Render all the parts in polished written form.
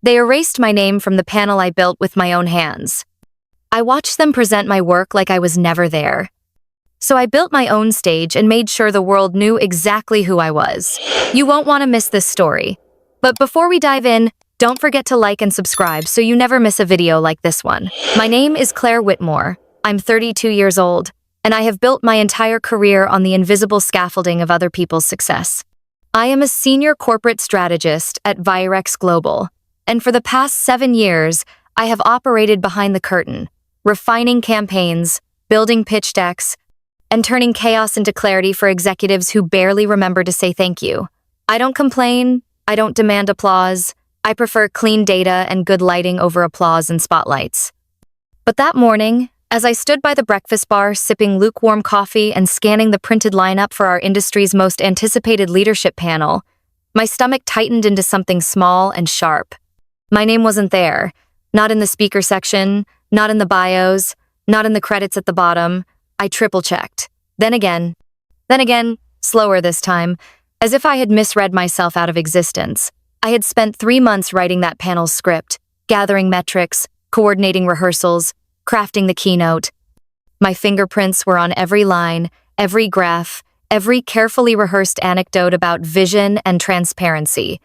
They erased my name from the panel I built with my own hands. I watched them present my work like I was never there. So I built my own stage and made sure the world knew exactly who I was. You won't want to miss this story. But before we dive in, don't forget to like and subscribe so you never miss a video like this one. My name is Claire Whitmore. I'm 32 years old, and I have built my entire career on the invisible scaffolding of other people's success. I am a senior corporate strategist at Virex Global, and for the past 7 years, I have operated behind the curtain, refining campaigns, building pitch decks, and turning chaos into clarity for executives who barely remember to say thank you. I don't complain, I don't demand applause, I prefer clean data and good lighting over applause and spotlights. But that morning, as I stood by the breakfast bar sipping lukewarm coffee and scanning the printed lineup for our industry's most anticipated leadership panel, my stomach tightened into something small and sharp. My name wasn't there, not in the speaker section, not in the bios, not in the credits at the bottom. I triple-checked. Then again, slower this time, as if I had misread myself out of existence. I had spent 3 months writing that panel's script, gathering metrics, coordinating rehearsals, crafting the keynote. My fingerprints were on every line, every graph, every carefully rehearsed anecdote about vision and transparency.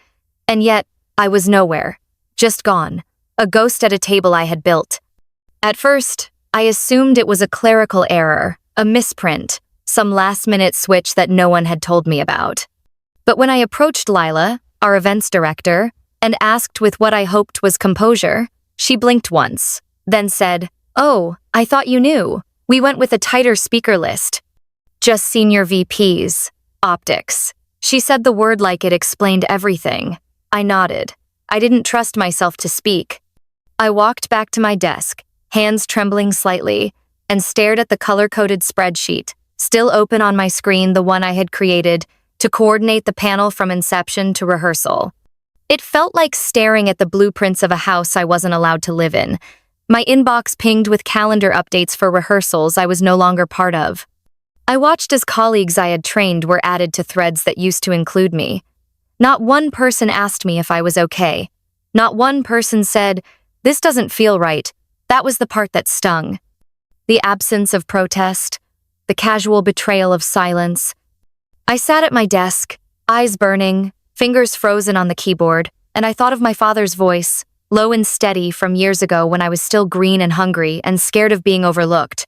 And yet, I was nowhere, just gone, a ghost at a table I had built. At first, I assumed it was a clerical error, a misprint, some last-minute switch that no one had told me about. But when I approached Lila, our events director, and asked with what I hoped was composure, she blinked once, then said, "Oh, I thought you knew. We went with a tighter speaker list. Just senior VPs. Optics." She said the word like it explained everything. I nodded. I didn't trust myself to speak. I walked back to my desk, hands trembling slightly, and stared at the color-coded spreadsheet, still open on my screen, the one I had created, to coordinate the panel from inception to rehearsal. It felt like staring at the blueprints of a house I wasn't allowed to live in. My inbox pinged with calendar updates for rehearsals I was no longer part of. I watched as colleagues I had trained were added to threads that used to include me. Not one person asked me if I was okay. Not one person said, "This doesn't feel right." That was the part that stung. The absence of protest, the casual betrayal of silence. I sat at my desk, eyes burning, fingers frozen on the keyboard, and I thought of my father's voice, low and steady from years ago when I was still green and hungry and scared of being overlooked.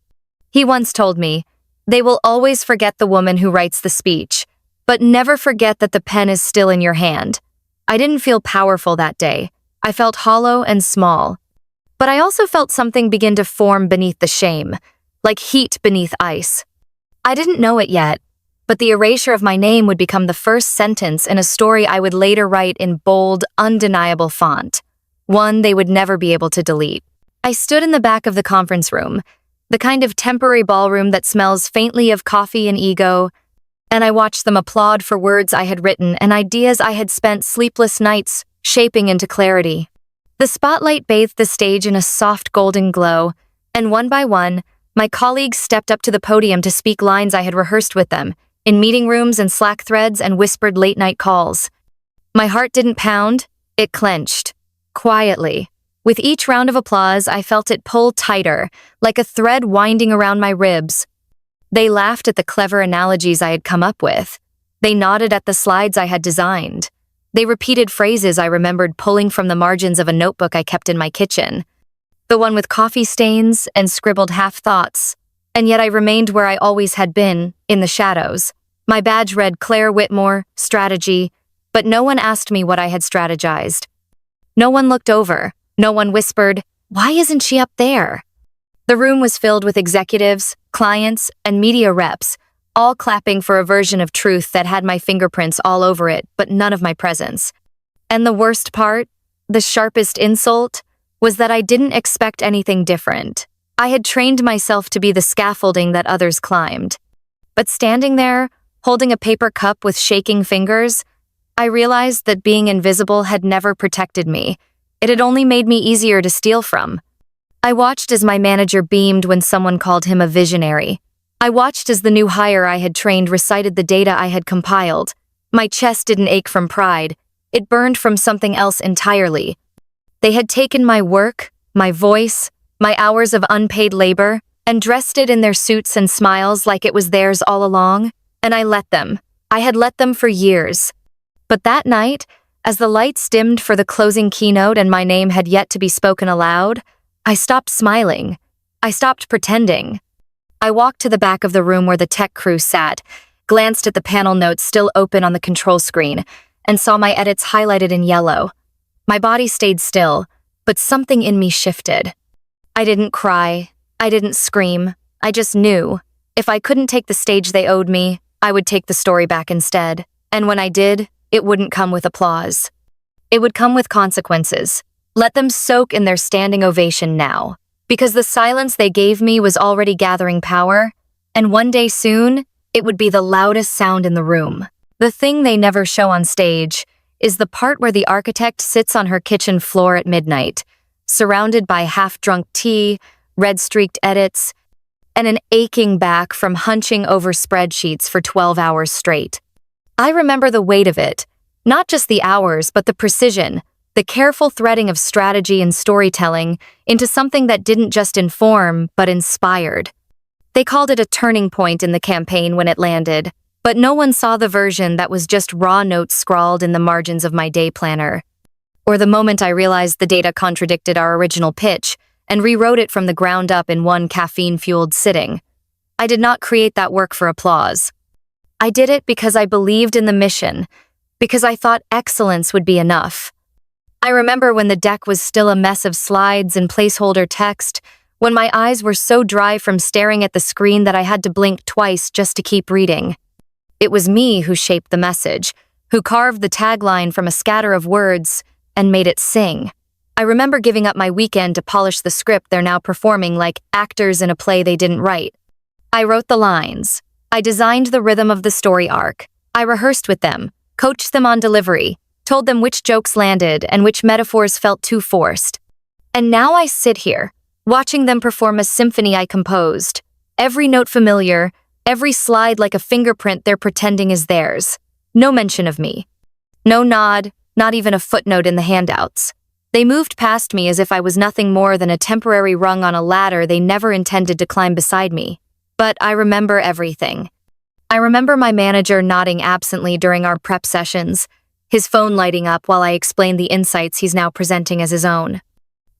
He once told me, "They will always forget the woman who writes the speech, but never forget that the pen is still in your hand." I didn't feel powerful that day. I felt hollow and small. But I also felt something begin to form beneath the shame, like heat beneath ice. I didn't know it yet, but the erasure of my name would become the first sentence in a story I would later write in bold, undeniable font, one they would never be able to delete. I stood in the back of the conference room, the kind of temporary ballroom that smells faintly of coffee and ego, and I watched them applaud for words I had written and ideas I had spent sleepless nights shaping into clarity. The spotlight bathed the stage in a soft golden glow, and one by one, my colleagues stepped up to the podium to speak lines I had rehearsed with them, in meeting rooms and Slack threads and whispered late-night calls. My heart didn't pound, it clenched, quietly. With each round of applause, I felt it pull tighter, like a thread winding around my ribs. They laughed at the clever analogies I had come up with. They nodded at the slides I had designed. They repeated phrases I remembered pulling from the margins of a notebook I kept in my kitchen. The one with coffee stains and scribbled half-thoughts. And yet I remained where I always had been, in the shadows. My badge read Claire Whitmore, Strategy, but no one asked me what I had strategized. No one looked over. No one whispered, "Why isn't she up there?" The room was filled with executives, clients, and media reps, all clapping for a version of truth that had my fingerprints all over it, but none of my presence. And the worst part, the sharpest insult, was that I didn't expect anything different. I had trained myself to be the scaffolding that others climbed. But standing there, holding a paper cup with shaking fingers, I realized that being invisible had never protected me. It had only made me easier to steal from. I watched as my manager beamed when someone called him a visionary. I watched as the new hire I had trained recited the data I had compiled. My chest didn't ache from pride. It burned from something else entirely. They had taken my work, my voice, my hours of unpaid labor, and dressed it in their suits and smiles like it was theirs all along, and I let them. I had let them for years. But that night, as the lights dimmed for the closing keynote and my name had yet to be spoken aloud, I stopped smiling. I stopped pretending. I walked to the back of the room where the tech crew sat, glanced at the panel notes still open on the control screen, and saw my edits highlighted in yellow. My body stayed still, but something in me shifted. I didn't cry. I didn't scream. I just knew. If I couldn't take the stage they owed me, I would take the story back instead. And when I did, it wouldn't come with applause. It would come with consequences. Let them soak in their standing ovation now. Because the silence they gave me was already gathering power, and one day soon, it would be the loudest sound in the room. The thing they never show on stage is the part where the architect sits on her kitchen floor at midnight, surrounded by half-drunk tea, red-streaked edits, and an aching back from hunching over spreadsheets for 12 hours straight. I remember the weight of it, not just the hours, but the precision, the careful threading of strategy and storytelling into something that didn't just inform, but inspired. They called it a turning point in the campaign when it landed, but no one saw the version that was just raw notes scrawled in the margins of my day planner. Or the moment I realized the data contradicted our original pitch and rewrote it from the ground up in one caffeine-fueled sitting. I did not create that work for applause. I did it because I believed in the mission, because I thought excellence would be enough. I remember when the deck was still a mess of slides and placeholder text, when my eyes were so dry from staring at the screen that I had to blink twice just to keep reading. It was me who shaped the message, who carved the tagline from a scatter of words and made it sing. I remember giving up my weekend to polish the script they're now performing like actors in a play they didn't write. I wrote the lines. I designed the rhythm of the story arc. I rehearsed with them, coached them on delivery, told them which jokes landed and which metaphors felt too forced. And now I sit here, watching them perform a symphony I composed. Every note familiar, every slide like a fingerprint they're pretending is theirs. No mention of me. No nod, not even a footnote in the handouts. They moved past me as if I was nothing more than a temporary rung on a ladder they never intended to climb beside me. But I remember everything. I remember my manager nodding absently during our prep sessions, his phone lighting up while I explained the insights he's now presenting as his own.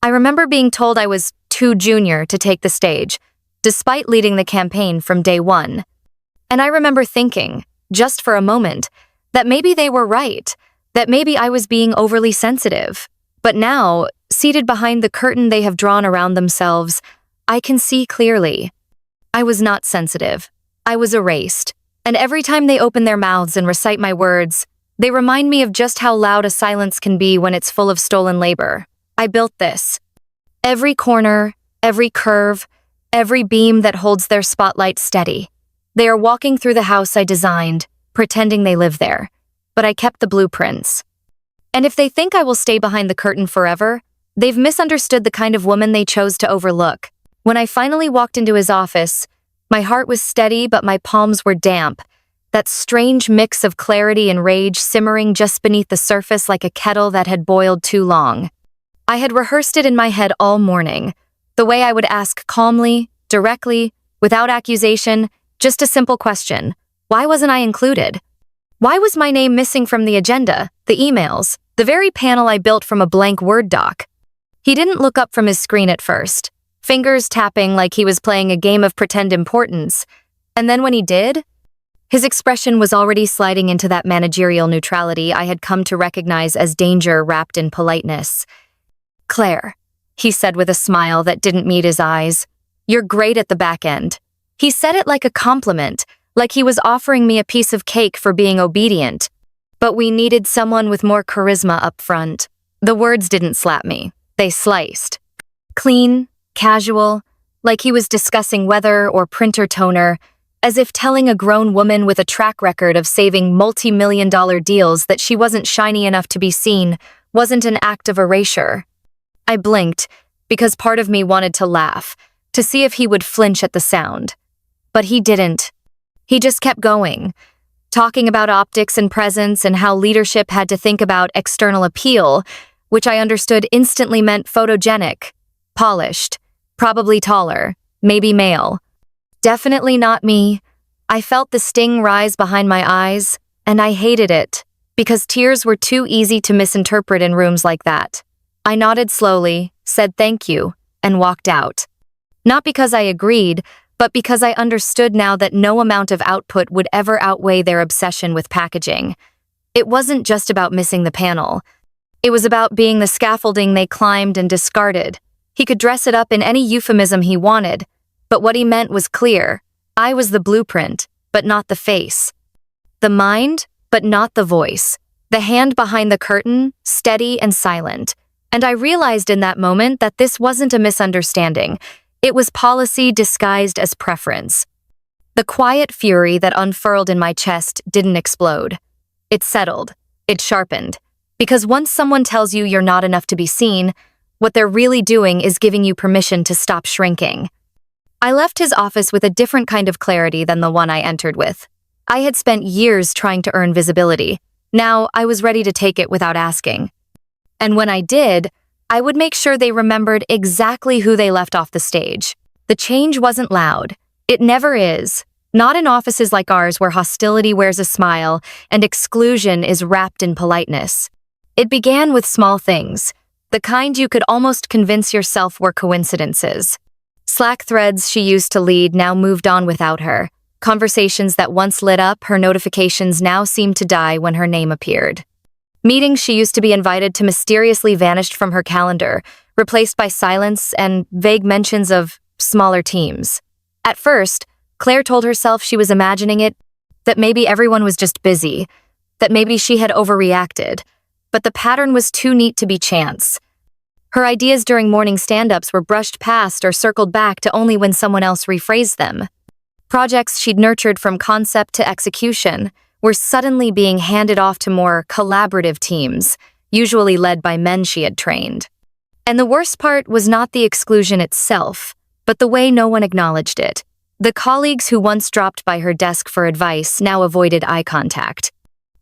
I remember being told I was too junior to take the stage, despite leading the campaign from day one. And I remember thinking, just for a moment, that maybe they were right, that maybe I was being overly sensitive. But now, seated behind the curtain they have drawn around themselves, I can see clearly. I was not sensitive. I was erased. And every time they open their mouths and recite my words, they remind me of just how loud a silence can be when it's full of stolen labor. I built this. Every corner, every curve, every beam that holds their spotlight steady. They are walking through the house I designed, pretending they live there. But I kept the blueprints. And if they think I will stay behind the curtain forever, they've misunderstood the kind of woman they chose to overlook. When I finally walked into his office, my heart was steady but my palms were damp, that strange mix of clarity and rage simmering just beneath the surface like a kettle that had boiled too long. I had rehearsed it in my head all morning, the way I would ask calmly, directly, without accusation, just a simple question. Why wasn't I included? Why was my name missing from the agenda, the emails, the very panel I built from a blank Word doc? He didn't look up from his screen at first, fingers tapping like he was playing a game of pretend importance. And then when he did, his expression was already sliding into that managerial neutrality I had come to recognize as danger wrapped in politeness. "Claire," he said with a smile that didn't meet his eyes, "you're great at the back end." He said it like a compliment, like he was offering me a piece of cake for being obedient. But we needed someone with more charisma up front. The words didn't slap me. They sliced. Clean, casual, like he was discussing weather or printer toner, as if telling a grown woman with a track record of saving multi-million-dollar deals that she wasn't shiny enough to be seen wasn't an act of erasure. I blinked, because part of me wanted to laugh, to see if he would flinch at the sound. But he didn't. He just kept going, talking about optics and presence and how leadership had to think about external appeal, which I understood instantly meant photogenic, polished, probably taller, maybe male. Definitely not me. I felt the sting rise behind my eyes, and I hated it, because tears were too easy to misinterpret in rooms like that. I nodded slowly, said thank you, and walked out. Not because I agreed, but because I understood now that no amount of output would ever outweigh their obsession with packaging. It wasn't just about missing the panel. It was about being the scaffolding they climbed and discarded. He could dress it up in any euphemism he wanted, but what he meant was clear. I was the blueprint, but not the face. The mind, but not the voice. The hand behind the curtain, steady and silent. And I realized in that moment that this wasn't a misunderstanding. It was policy disguised as preference. The quiet fury that unfurled in my chest didn't explode. It settled. It sharpened. Because once someone tells you you're not enough to be seen, what they're really doing is giving you permission to stop shrinking. I left his office with a different kind of clarity than the one I entered with. I had spent years trying to earn visibility. Now I was ready to take it without asking. And when I did, I would make sure they remembered exactly who they left off the stage. The change wasn't loud. It never is. Not in offices like ours where hostility wears a smile and exclusion is wrapped in politeness. It began with small things, the kind you could almost convince yourself were coincidences. Slack threads she used to lead now moved on without her. Conversations that once lit up her notifications now seemed to die when her name appeared. Meetings she used to be invited to mysteriously vanished from her calendar, replaced by silence and vague mentions of smaller teams. At first, Claire told herself she was imagining it, that maybe everyone was just busy, that maybe she had overreacted, but the pattern was too neat to be chance. Her ideas during morning stand-ups were brushed past or circled back to only when someone else rephrased them. Projects she'd nurtured from concept to execution were suddenly being handed off to more collaborative teams, usually led by men she had trained. And the worst part was not the exclusion itself, but the way no one acknowledged it. The colleagues who once dropped by her desk for advice now avoided eye contact.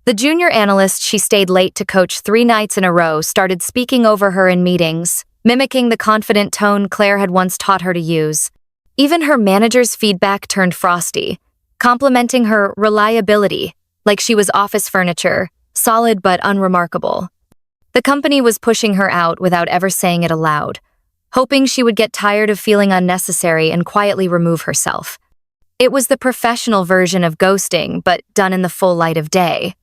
The junior analyst she stayed late to coach 3 nights in a row started speaking over her in meetings, mimicking the confident tone Claire had once taught her to use. Even her manager's feedback turned frosty, complimenting her reliability, like she was office furniture, solid but unremarkable. The company was pushing her out without ever saying it aloud, hoping she would get tired of feeling unnecessary and quietly remove herself. It was the professional version of ghosting, but done in the full light of day.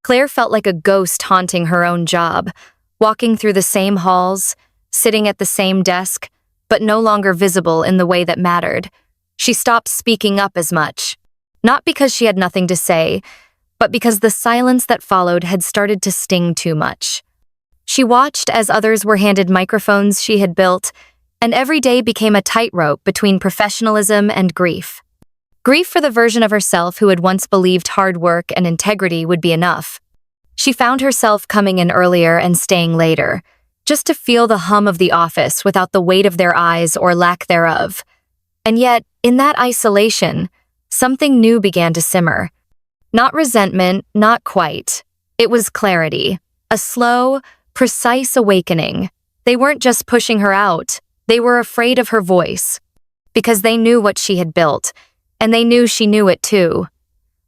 Claire felt like a ghost haunting her own job, walking through the same halls, sitting at the same desk, but no longer visible in the way that mattered. She stopped speaking up as much. Not because she had nothing to say, but because the silence that followed had started to sting too much. She watched as others were handed microphones she had built, and every day became a tightrope between professionalism and grief. Grief for the version of herself who had once believed hard work and integrity would be enough. She found herself coming in earlier and staying later, just to feel the hum of the office without the weight of their eyes or lack thereof. And yet, in that isolation, something new began to simmer. Not resentment, not quite. It was clarity, a slow, precise awakening. They weren't just pushing her out, they were afraid of her voice. Because they knew what she had built, and they knew she knew it too.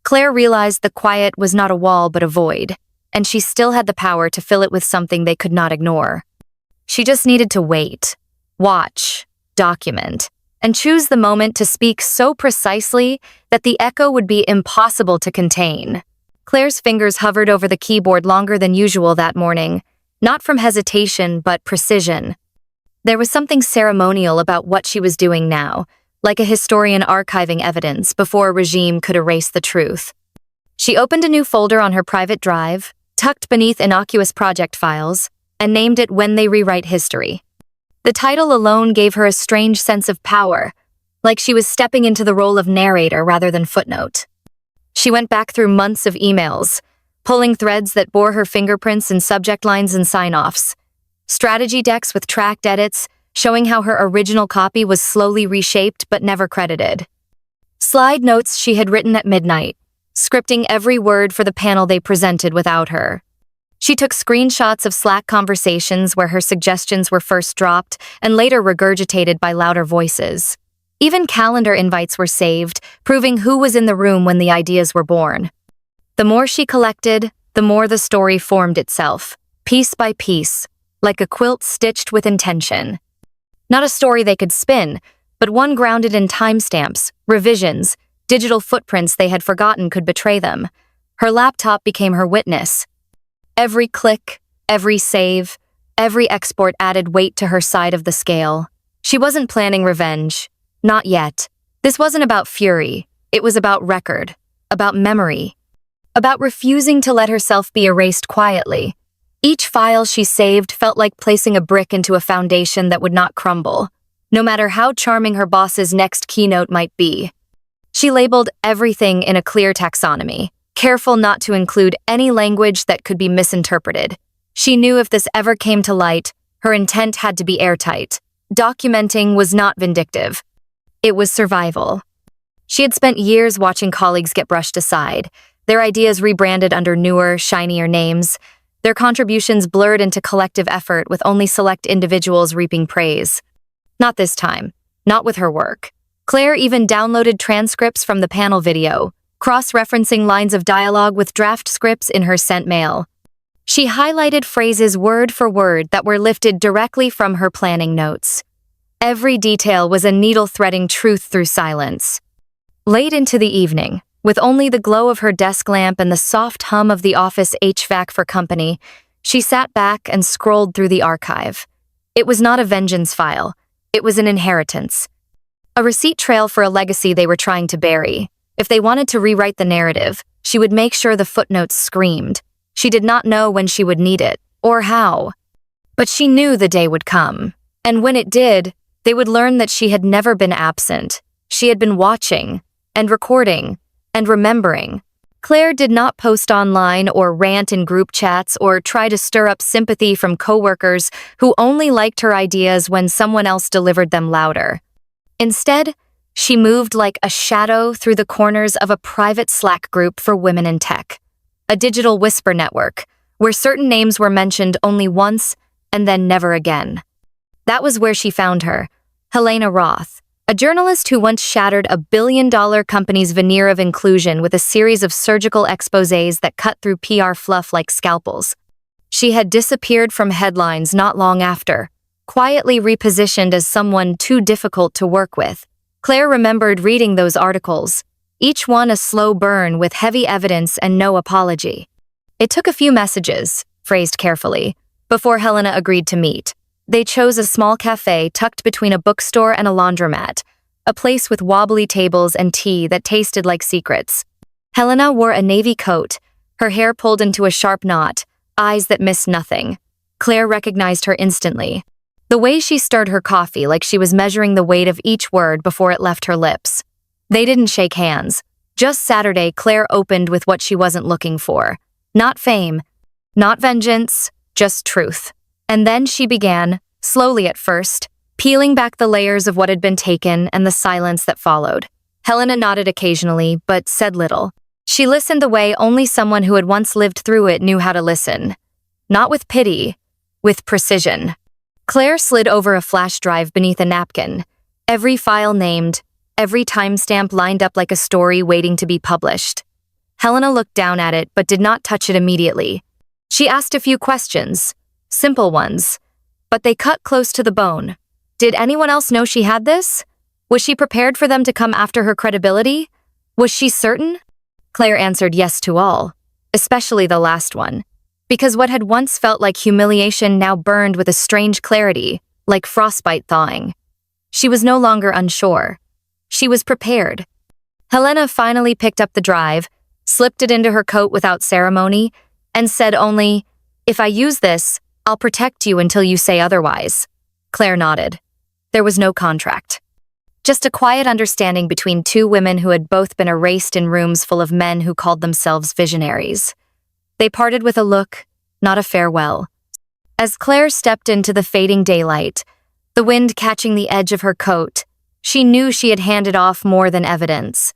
Claire realized the quiet was not a wall but a void, and she still had the power to fill it with something they could not ignore. She just needed to wait, watch, document, and choose the moment to speak so precisely that the echo would be impossible to contain. Claire's fingers hovered over the keyboard longer than usual that morning, not from hesitation but precision. There was something ceremonial about what she was doing now, like a historian archiving evidence before a regime could erase the truth. She opened a new folder on her private drive, tucked beneath innocuous project files, and named it When They Rewrite History. The title alone gave her a strange sense of power, like she was stepping into the role of narrator rather than footnote. She went back through months of emails, pulling threads that bore her fingerprints in subject lines and sign-offs, strategy decks with tracked edits, showing how her original copy was slowly reshaped but never credited. Slide notes she had written at midnight, scripting every word for the panel they presented without her. She took screenshots of Slack conversations where her suggestions were first dropped and later regurgitated by louder voices. Even calendar invites were saved, proving who was in the room when the ideas were born. The more she collected, the more the story formed itself, piece by piece, like a quilt stitched with intention. Not a story they could spin, but one grounded in timestamps, revisions, digital footprints they had forgotten could betray them. Her laptop became her witness. Every click, every save, every export added weight to her side of the scale. She wasn't planning revenge. Not yet. This wasn't about fury. It was about record, about memory, about refusing to let herself be erased quietly. Each file she saved felt like placing a brick into a foundation that would not crumble, no matter how charming her boss's next keynote might be. She labeled everything in a clear taxonomy, careful not to include any language that could be misinterpreted. She knew if this ever came to light, her intent had to be airtight. Documenting was not vindictive. It was survival. She had spent years watching colleagues get brushed aside, their ideas rebranded under newer, shinier names, their contributions blurred into collective effort with only select individuals reaping praise. Not this time. Not with her work. Claire even downloaded transcripts from the panel video, cross-referencing lines of dialogue with draft scripts in her sent mail. She highlighted phrases word for word that were lifted directly from her planning notes. Every detail was a needle threading truth through silence. Late into the evening, with only the glow of her desk lamp and the soft hum of the office HVAC for company, she sat back and scrolled through the archive. It was not a vengeance file. It was an inheritance. A receipt trail for a legacy they were trying to bury. If they wanted to rewrite the narrative, she would make sure the footnotes screamed. She did not know when she would need it, or how. But she knew the day would come. And when it did, they would learn that she had never been absent. She had been watching, and recording, and remembering. Claire did not post online or rant in group chats or try to stir up sympathy from coworkers who only liked her ideas when someone else delivered them louder. Instead, she moved like a shadow through the corners of a private Slack group for women in tech, a digital whisper network, where certain names were mentioned only once and then never again. That was where she found her, Helena Roth, a journalist who once shattered a billion-dollar company's veneer of inclusion with a series of surgical exposés that cut through PR fluff like scalpels. She had disappeared from headlines not long after, quietly repositioned as someone too difficult to work with. Claire remembered reading those articles, each one a slow burn with heavy evidence and no apology. It took a few messages, phrased carefully, before Helena agreed to meet. They chose a small cafe tucked between a bookstore and a laundromat, a place with wobbly tables and tea that tasted like secrets. Helena wore a navy coat, her hair pulled into a sharp knot, eyes that missed nothing. Claire recognized her instantly. The way she stirred her coffee like she was measuring the weight of each word before it left her lips. They didn't shake hands. Just Saturday, Claire opened with what she wasn't looking for. Not fame, not vengeance, just truth. And then she began, slowly at first, peeling back the layers of what had been taken and the silence that followed. Helena nodded occasionally, but said little. She listened the way only someone who had once lived through it knew how to listen. Not with pity, with precision. Claire slid over a flash drive beneath a napkin, every file named, every timestamp lined up like a story waiting to be published. Helena looked down at it but did not touch it immediately. She asked a few questions, simple ones, but they cut close to the bone. Did anyone else know she had this? Was she prepared for them to come after her credibility? Was she certain? Claire answered yes to all, especially the last one. Because what had once felt like humiliation now burned with a strange clarity, like frostbite thawing. She was no longer unsure. She was prepared. Helena finally picked up the drive, slipped it into her coat without ceremony, and said only, "If I use this, I'll protect you until you say otherwise." Claire nodded. There was no contract. Just a quiet understanding between two women who had both been erased in rooms full of men who called themselves visionaries. They parted with a look, not a farewell. As Claire stepped into the fading daylight, the wind catching the edge of her coat, she knew she had handed off more than evidence.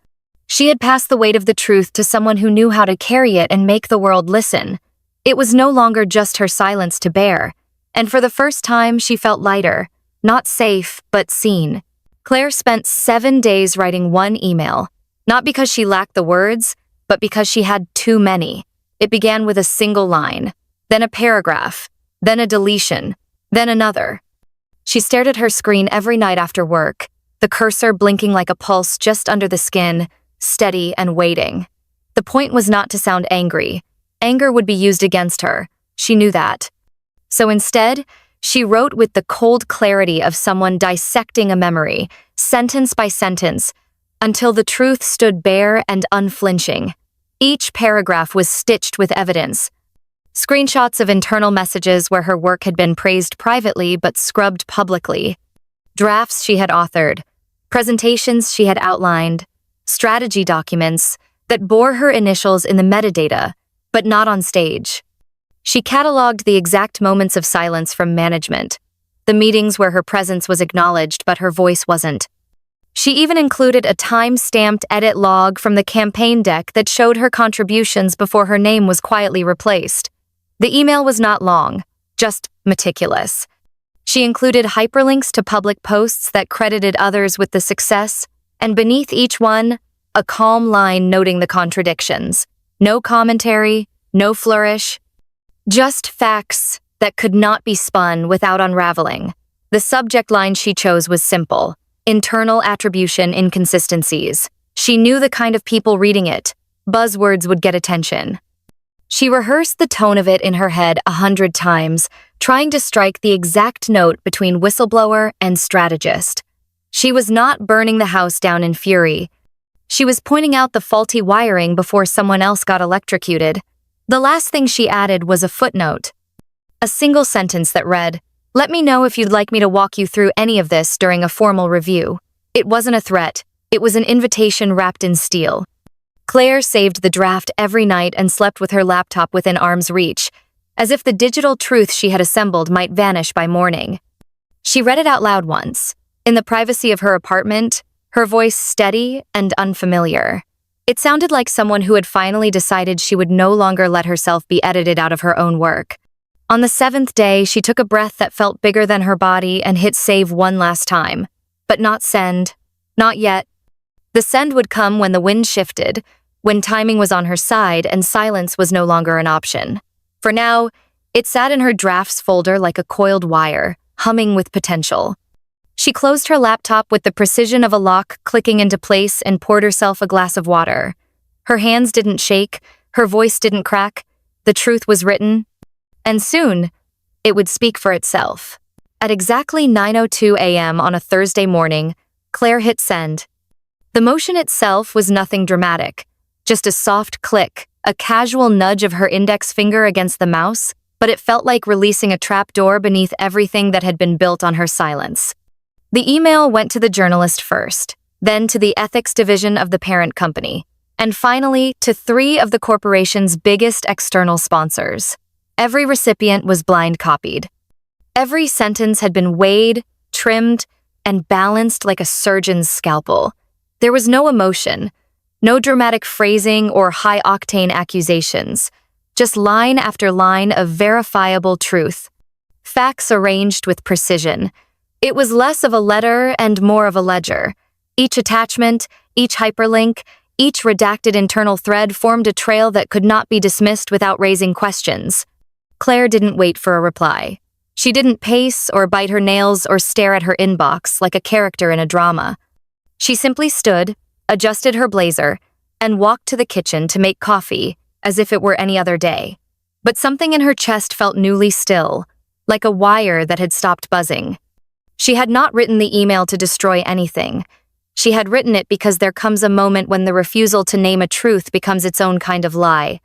She had passed the weight of the truth to someone who knew how to carry it and make the world listen. It was no longer just her silence to bear, and for the first time she felt lighter, not safe, but seen. Claire spent 7 days writing one email, not because she lacked the words, but because she had too many. It began with a single line, then a paragraph, then a deletion, then another. She stared at her screen every night after work, the cursor blinking like a pulse just under the skin, steady and waiting. The point was not to sound angry. Anger would be used against her. She knew that. So instead, she wrote with the cold clarity of someone dissecting a memory, sentence by sentence, until the truth stood bare and unflinching. Each paragraph was stitched with evidence. Screenshots of internal messages where her work had been praised privately but scrubbed publicly. Drafts she had authored. Presentations she had outlined. Strategy documents that bore her initials in the metadata, but not on stage. She cataloged the exact moments of silence from management, the meetings where her presence was acknowledged but her voice wasn't. She even included a time-stamped edit log from the campaign deck that showed her contributions before her name was quietly replaced. The email was not long, just meticulous. She included hyperlinks to public posts that credited others with the success, and beneath each one, a calm line noting the contradictions. No commentary, no flourish, just facts that could not be spun without unraveling. The subject line she chose was simple: internal attribution inconsistencies. She knew the kind of people reading it. Buzzwords would get attention. She rehearsed the tone of it in her head 100 times, trying to strike the exact note between whistleblower and strategist. She was not burning the house down in fury. She was pointing out the faulty wiring before someone else got electrocuted. The last thing she added was a footnote. A single sentence that read, "Let me know if you'd like me to walk you through any of this during a formal review." It wasn't a threat. It was an invitation wrapped in steel. Claire saved the draft every night and slept with her laptop within arm's reach, as if the digital truth she had assembled might vanish by morning. She read it out loud once, in the privacy of her apartment, her voice steady and unfamiliar. It sounded like someone who had finally decided she would no longer let herself be edited out of her own work. On the 7th day, she took a breath that felt bigger than her body and hit save one last time. But not send. Not yet. The send would come when the wind shifted, when timing was on her side and silence was no longer an option. For now, it sat in her drafts folder like a coiled wire, humming with potential. She closed her laptop with the precision of a lock clicking into place and poured herself a glass of water. Her hands didn't shake, her voice didn't crack. The truth was written, and soon, it would speak for itself. At exactly 9:02 a.m. on a Thursday morning, Claire hit send. The motion itself was nothing dramatic, just a soft click, a casual nudge of her index finger against the mouse, but it felt like releasing a trapdoor beneath everything that had been built on her silence. The email went to the journalist first, then to the ethics division of the parent company, and finally to 3 of the corporation's biggest external sponsors. Every recipient was blind copied. Every sentence had been weighed, trimmed, and balanced like a surgeon's scalpel. There was no emotion, no dramatic phrasing or high-octane accusations, just line after line of verifiable truth. Facts arranged with precision. It was less of a letter and more of a ledger. Each attachment, each hyperlink, each redacted internal thread formed a trail that could not be dismissed without raising questions. Claire didn't wait for a reply. She didn't pace or bite her nails or stare at her inbox like a character in a drama. She simply stood, adjusted her blazer, and walked to the kitchen to make coffee, as if it were any other day. But something in her chest felt newly still, like a wire that had stopped buzzing. She had not written the email to destroy anything. She had written it because there comes a moment when the refusal to name a truth becomes its own kind of lie.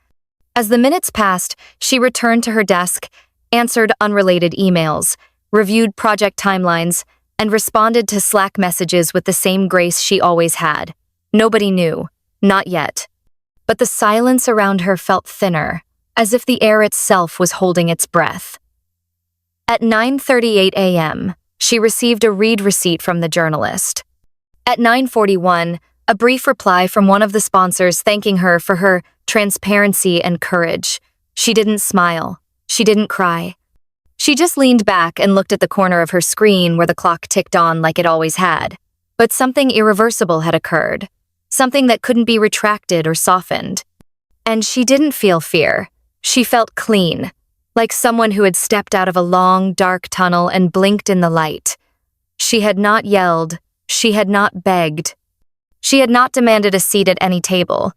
As the minutes passed, she returned to her desk, answered unrelated emails, reviewed project timelines, and responded to Slack messages with the same grace she always had. Nobody knew. Not yet. But the silence around her felt thinner, as if the air itself was holding its breath. At 9:38 a.m., she received a read receipt from the journalist. At 9:41, a brief reply from one of the sponsors thanking her for her transparency and courage. She didn't smile. She didn't cry. She just leaned back and looked at the corner of her screen where the clock ticked on like it always had. But something irreversible had occurred. Something that couldn't be retracted or softened. And she didn't feel fear. She felt clean, like someone who had stepped out of a long, dark tunnel and blinked in the light. She had not yelled. She had not begged. She had not demanded a seat at any table.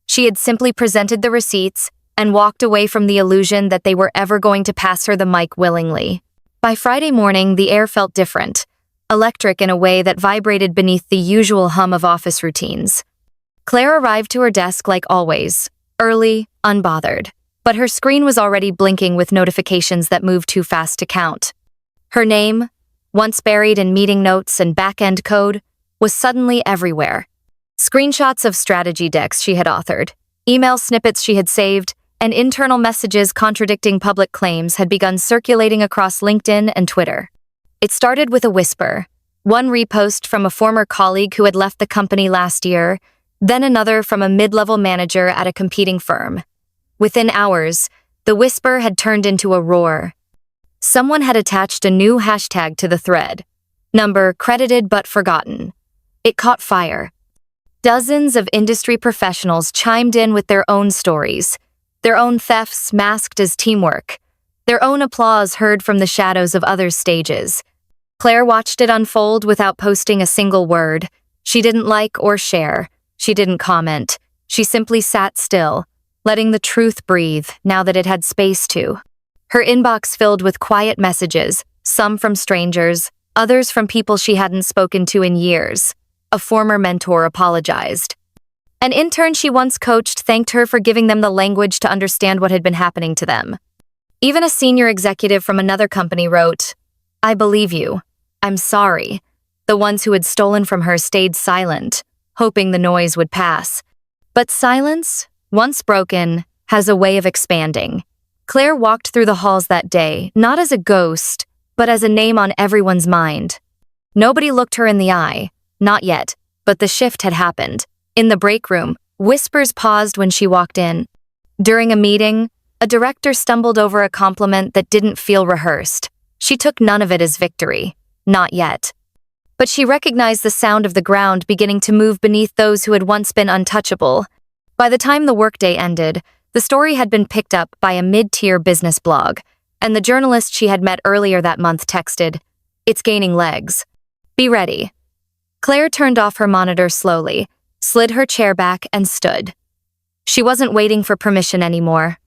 She had simply presented the receipts and walked away from the illusion that they were ever going to pass her the mic willingly. By Friday morning, the air felt different, electric in a way that vibrated beneath the usual hum of office routines. Claire arrived to her desk like always, early, unbothered, but her screen was already blinking with notifications that moved too fast to count. Her name, once buried in meeting notes and back-end code, was suddenly everywhere. Screenshots of strategy decks she had authored, email snippets she had saved, and internal messages contradicting public claims had begun circulating across LinkedIn and Twitter. It started with a whisper, one repost from a former colleague who had left the company last year, then another from a mid-level manager at a competing firm. Within hours, the whisper had turned into a roar. Someone had attached a new hashtag to the thread, number credited but forgotten. It caught fire. Dozens of industry professionals chimed in with their own stories, their own thefts masked as teamwork, their own applause heard from the shadows of others' stages. Claire watched it unfold without posting a single word. She didn't like or share. She didn't comment. She simply sat still, letting the truth breathe now that it had space to. Her inbox filled with quiet messages, some from strangers, others from people she hadn't spoken to in years. A former mentor apologized. An intern she once coached thanked her for giving them the language to understand what had been happening to them. Even a senior executive from another company wrote, "I believe you. I'm sorry." The ones who had stolen from her stayed silent, hoping the noise would pass. But silence, once broken, has a way of expanding. Claire walked through the halls that day, not as a ghost, but as a name on everyone's mind. Nobody looked her in the eye. Not yet, but the shift had happened. In the break room, whispers paused when she walked in. During a meeting, a director stumbled over a compliment that didn't feel rehearsed. She took none of it as victory. Not yet. But she recognized the sound of the ground beginning to move beneath those who had once been untouchable. By the time the workday ended, the story had been picked up by a mid-tier business blog, and the journalist she had met earlier that month texted, "It's gaining legs. Be ready." Claire turned off her monitor slowly, slid her chair back, and stood. She wasn't waiting for permission anymore.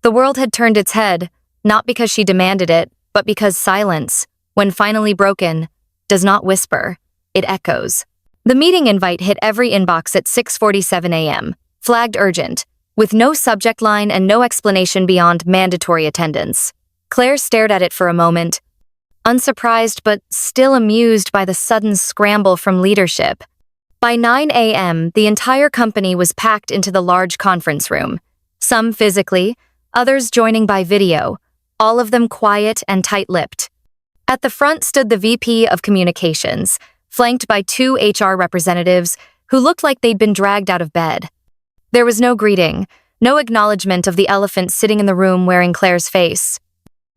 The world had turned its head, not because she demanded it, but because silence, when finally broken, does not whisper, it echoes. The meeting invite hit every inbox at 6:47 a.m., flagged urgent, with no subject line and no explanation beyond mandatory attendance. Claire stared at it for a moment, unsurprised but still amused by the sudden scramble from leadership. By 9 a.m., the entire company was packed into the large conference room, some physically, others joining by video, all of them quiet and tight-lipped. At the front stood the VP of Communications, flanked by two HR representatives who looked like they'd been dragged out of bed. There was no greeting, no acknowledgement of the elephant sitting in the room wearing Claire's face.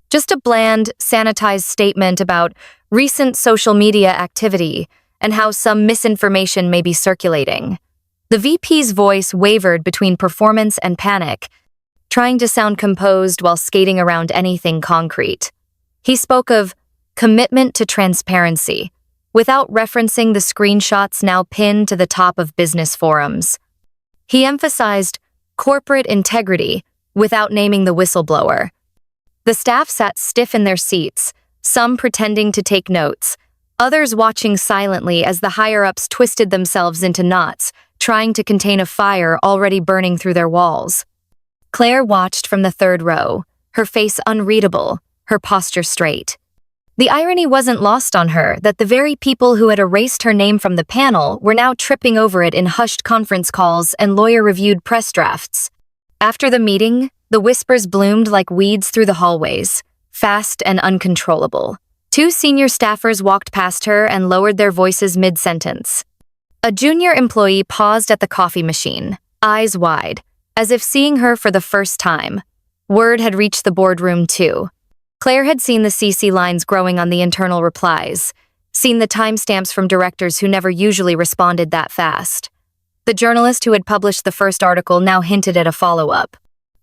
Just a bland, sanitized statement about recent social media activity and how some misinformation may be circulating. The VP's voice wavered between performance and panic, trying to sound composed while skating around anything concrete. He spoke of commitment to transparency, without referencing the screenshots now pinned to the top of business forums. He emphasized corporate integrity without naming the whistleblower. The staff sat stiff in their seats, some pretending to take notes, others watching silently as the higher-ups twisted themselves into knots, trying to contain a fire already burning through their walls. Claire watched from the third row, her face unreadable, her posture straight. The irony wasn't lost on her that the very people who had erased her name from the panel were now tripping over it in hushed conference calls and lawyer-reviewed press drafts. After the meeting, the whispers bloomed like weeds through the hallways, fast and uncontrollable. Two senior staffers walked past her and lowered their voices mid-sentence. A junior employee paused at the coffee machine, eyes wide, as if seeing her for the first time. Word had reached the boardroom too. Claire had seen the CC lines growing on the internal replies, seen the timestamps from directors who never usually responded that fast. The journalist who had published the first article now hinted at a follow-up.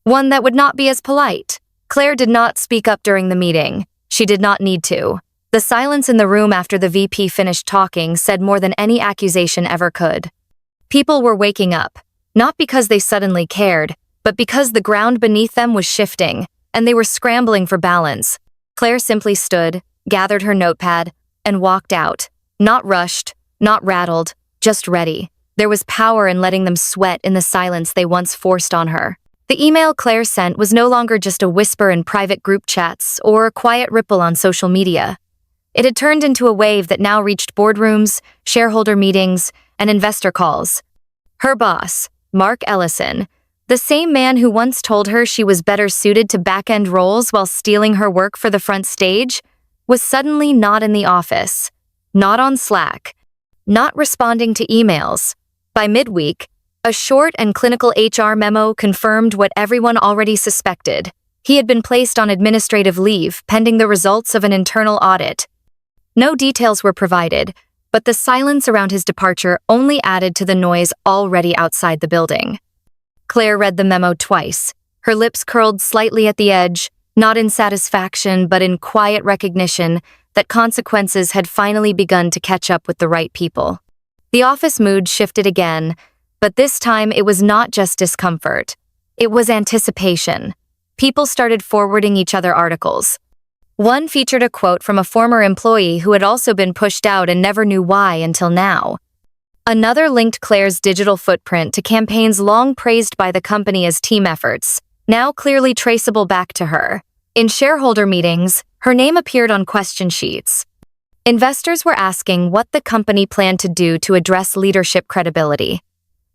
One that would not be as polite. Claire did not speak up during the meeting. She did not need to. The silence in the room after the VP finished talking said more than any accusation ever could. People were waking up, not because they suddenly cared, but because the ground beneath them was shifting, and they were scrambling for balance. Claire simply stood, gathered her notepad, and walked out. Not rushed, not rattled, just ready. There was power in letting them sweat in the silence they once forced on her. The email Claire sent was no longer just a whisper in private group chats or a quiet ripple on social media. It had turned into a wave that now reached boardrooms, shareholder meetings, and investor calls. Her boss, Mark Ellison, the same man who once told her she was better suited to back-end roles while stealing her work for the front stage, was suddenly not in the office, not on Slack, not responding to emails. By midweek, a short and clinical HR memo confirmed what everyone already suspected. He had been placed on administrative leave pending the results of an internal audit. No details were provided, but the silence around his departure only added to the noise already outside the building. Claire read the memo twice, her lips curled slightly at the edge, not in satisfaction but in quiet recognition that consequences had finally begun to catch up with the right people. The office mood shifted again, but this time it was not just discomfort. It was anticipation. People started forwarding each other articles. One featured a quote from a former employee who had also been pushed out and never knew why until now. Another linked Claire's digital footprint to campaigns long praised by the company as team efforts, now clearly traceable back to her. In shareholder meetings, her name appeared on question sheets. Investors were asking what the company planned to do to address leadership credibility.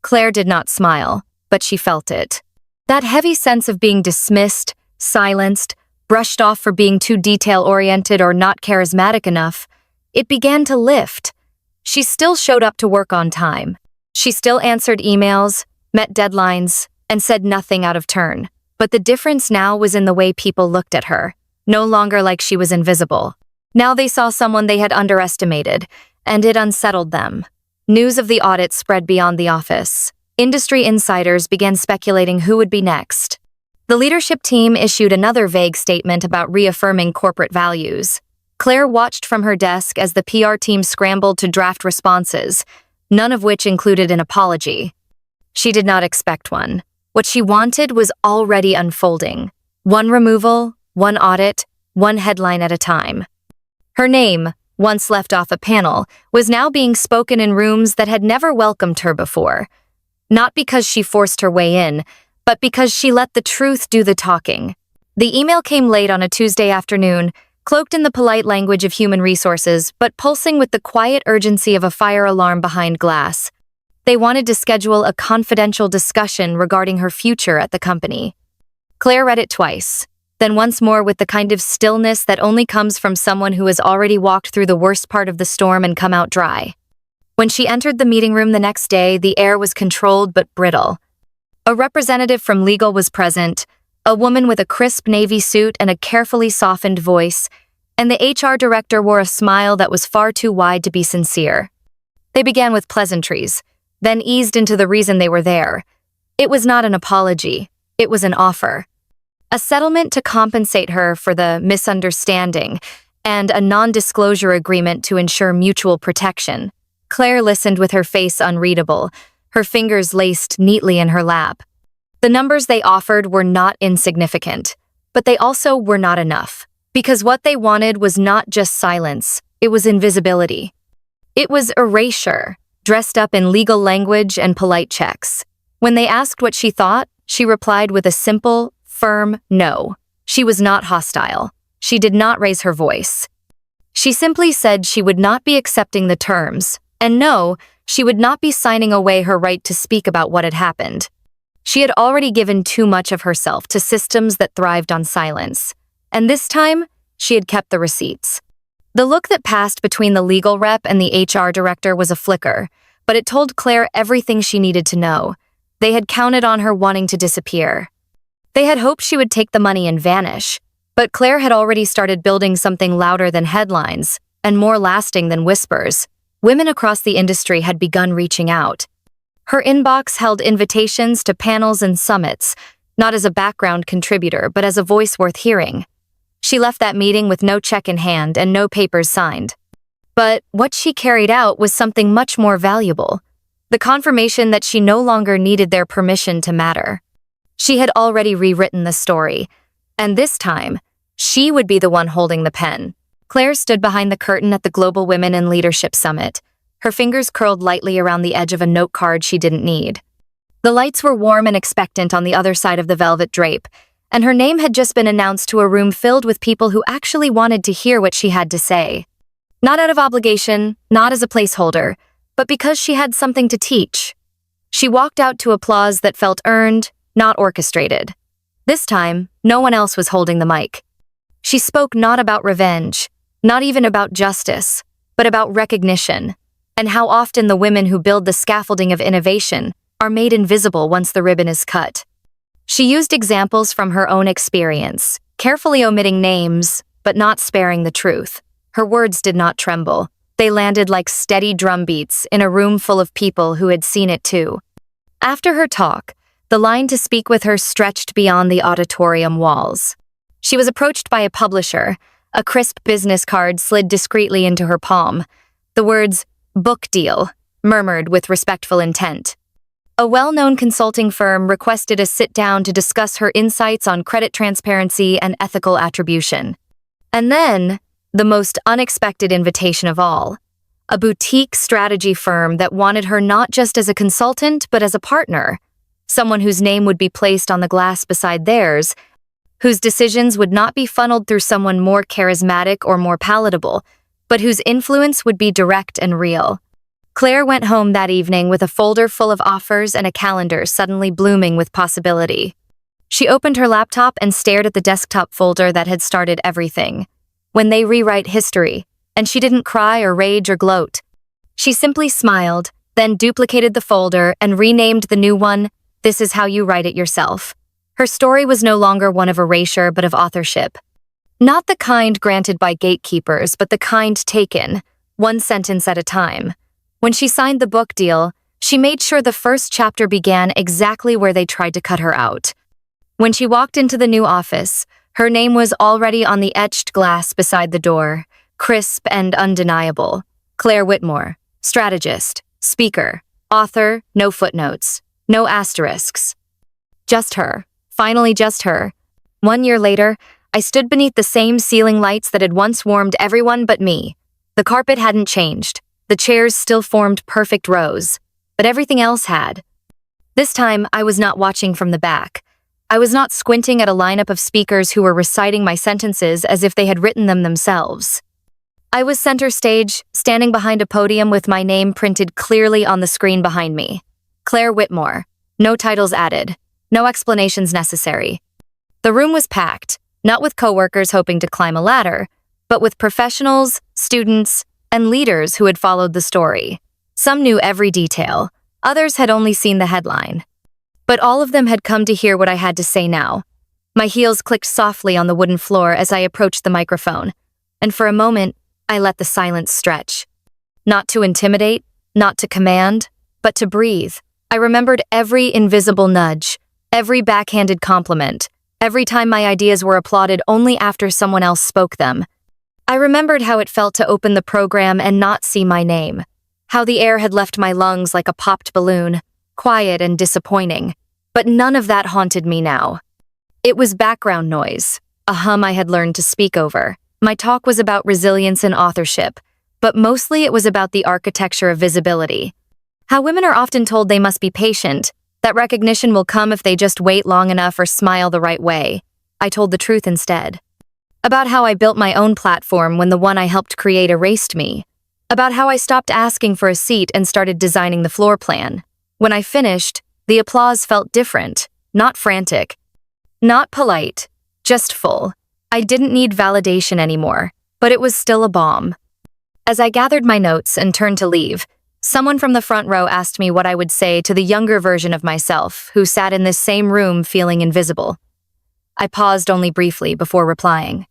Claire did not smile, but she felt it. That heavy sense of being dismissed, silenced, brushed off for being too detail-oriented or not charismatic enough, it began to lift. She still showed up to work on time. She still answered emails, met deadlines, and said nothing out of turn. But the difference now was in the way people looked at her, no longer like she was invisible. Now they saw someone they had underestimated, and it unsettled them. News of the audit spread beyond the office. Industry insiders began speculating who would be next. The leadership team issued another vague statement about reaffirming corporate values. Claire watched from her desk as the PR team scrambled to draft responses, none of which included an apology. She did not expect one. What she wanted was already unfolding. One removal, one audit, one headline at a time. Her name, once left off a panel, was now being spoken in rooms that had never welcomed her before. Not because she forced her way in, but because she let the truth do the talking. The email came late on a Tuesday afternoon, cloaked in the polite language of human resources, but pulsing with the quiet urgency of a fire alarm behind glass. They wanted to schedule a confidential discussion regarding her future at the company. Claire read it twice, then once more with the kind of stillness that only comes from someone who has already walked through the worst part of the storm and come out dry. When she entered the meeting room the next day, the air was controlled but brittle. A representative from legal was present, a woman with a crisp navy suit and a carefully softened voice, and the HR director wore a smile that was far too wide to be sincere. They began with pleasantries, then eased into the reason they were there. It was not an apology, it was an offer. A settlement to compensate her for the misunderstanding, and a non-disclosure agreement to ensure mutual protection. Claire listened with her face unreadable, her fingers laced neatly in her lap. The numbers they offered were not insignificant, but they also were not enough, because what they wanted was not just silence, it was invisibility. It was erasure, dressed up in legal language and polite checks. When they asked what she thought, she replied with a simple, firm no. She was not hostile. She did not raise her voice. She simply said she would not be accepting the terms, and no, she would not be signing away her right to speak about what had happened. She had already given too much of herself to systems that thrived on silence, and this time, she had kept the receipts. The look that passed between the legal rep and the HR director was a flicker, but it told Claire everything she needed to know. They had counted on her wanting to disappear. They had hoped she would take the money and vanish, but Claire had already started building something louder than headlines and more lasting than whispers. Women across the industry had begun reaching out. Her inbox held invitations to panels and summits, not as a background contributor, but as a voice worth hearing. She left that meeting with no check in hand and no papers signed. But what she carried out was something much more valuable: the confirmation that she no longer needed their permission to matter. She had already rewritten the story, and this time, she would be the one holding the pen. Claire stood behind the curtain at the Global Women in Leadership Summit, her fingers curled lightly around the edge of a note card she didn't need. The lights were warm and expectant on the other side of the velvet drape, and her name had just been announced to a room filled with people who actually wanted to hear what she had to say. Not out of obligation, not as a placeholder, but because she had something to teach. She walked out to applause that felt earned, not orchestrated. This time, no one else was holding the mic. She spoke not about revenge, not even about justice, but about recognition, and how often the women who build the scaffolding of innovation are made invisible once the ribbon is cut. She used examples from her own experience, carefully omitting names, but not sparing the truth. Her words did not tremble. They landed like steady drum beats in a room full of people who had seen it too. After her talk, the line to speak with her stretched beyond the auditorium walls. She was approached by a publisher. A crisp business card slid discreetly into her palm. The words, "book deal," murmured with respectful intent. A well-known consulting firm requested a sit-down to discuss her insights on credit transparency and ethical attribution. And then, the most unexpected invitation of all, a boutique strategy firm that wanted her not just as a consultant, but as a partner, someone whose name would be placed on the glass beside theirs, whose decisions would not be funneled through someone more charismatic or more palatable, but whose influence would be direct and real. Claire went home that evening with a folder full of offers and a calendar suddenly blooming with possibility. She opened her laptop and stared at the desktop folder that had started everything. When they rewrite history, and she didn't cry or rage or gloat. She simply smiled, then duplicated the folder and renamed the new one, "This is how you write it yourself." Her story was no longer one of erasure but of authorship. Not the kind granted by gatekeepers, but the kind taken, one sentence at a time. When she signed the book deal, she made sure the first chapter began exactly where they tried to cut her out. When she walked into the new office, her name was already on the etched glass beside the door, crisp and undeniable. Claire Whitmore, strategist, speaker, author, no footnotes, no asterisks. Just her, finally just her. 1 year later, I stood beneath the same ceiling lights that had once warmed everyone but me. The carpet hadn't changed. The chairs still formed perfect rows, but everything else had. This time, I was not watching from the back. I was not squinting at a lineup of speakers who were reciting my sentences as if they had written them themselves. I was center stage, standing behind a podium with my name printed clearly on the screen behind me. Claire Whitmore. No titles added. No explanations necessary. The room was packed, not with coworkers hoping to climb a ladder, but with professionals, students, and leaders who had followed the story. Some knew every detail. Others had only seen the headline. But all of them had come to hear what I had to say now. My heels clicked softly on the wooden floor as I approached the microphone, and for a moment, I let the silence stretch. Not to intimidate, not to command, but to breathe. I remembered every invisible nudge, every backhanded compliment, every time my ideas were applauded only after someone else spoke them. I remembered how it felt to open the program and not see my name, how the air had left my lungs like a popped balloon, quiet and disappointing, but none of that haunted me now. It was background noise, a hum I had learned to speak over. My talk was about resilience and authorship, but mostly it was about the architecture of visibility. How women are often told they must be patient, that recognition will come if they just wait long enough or smile the right way. I told the truth instead. About how I built my own platform when the one I helped create erased me. About how I stopped asking for a seat and started designing the floor plan. When I finished, the applause felt different, not frantic, not polite, just full. I didn't need validation anymore, but it was still a bomb. As I gathered my notes and turned to leave, someone from the front row asked me what I would say to the younger version of myself who sat in this same room feeling invisible. I paused only briefly before replying.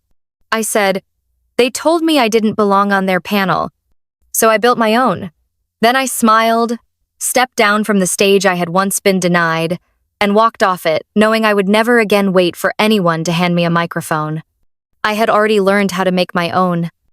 I said, "They told me I didn't belong on their panel, so I built my own." Then I smiled, stepped down from the stage I had once been denied, and walked off it, knowing I would never again wait for anyone to hand me a microphone. I had already learned how to make my own.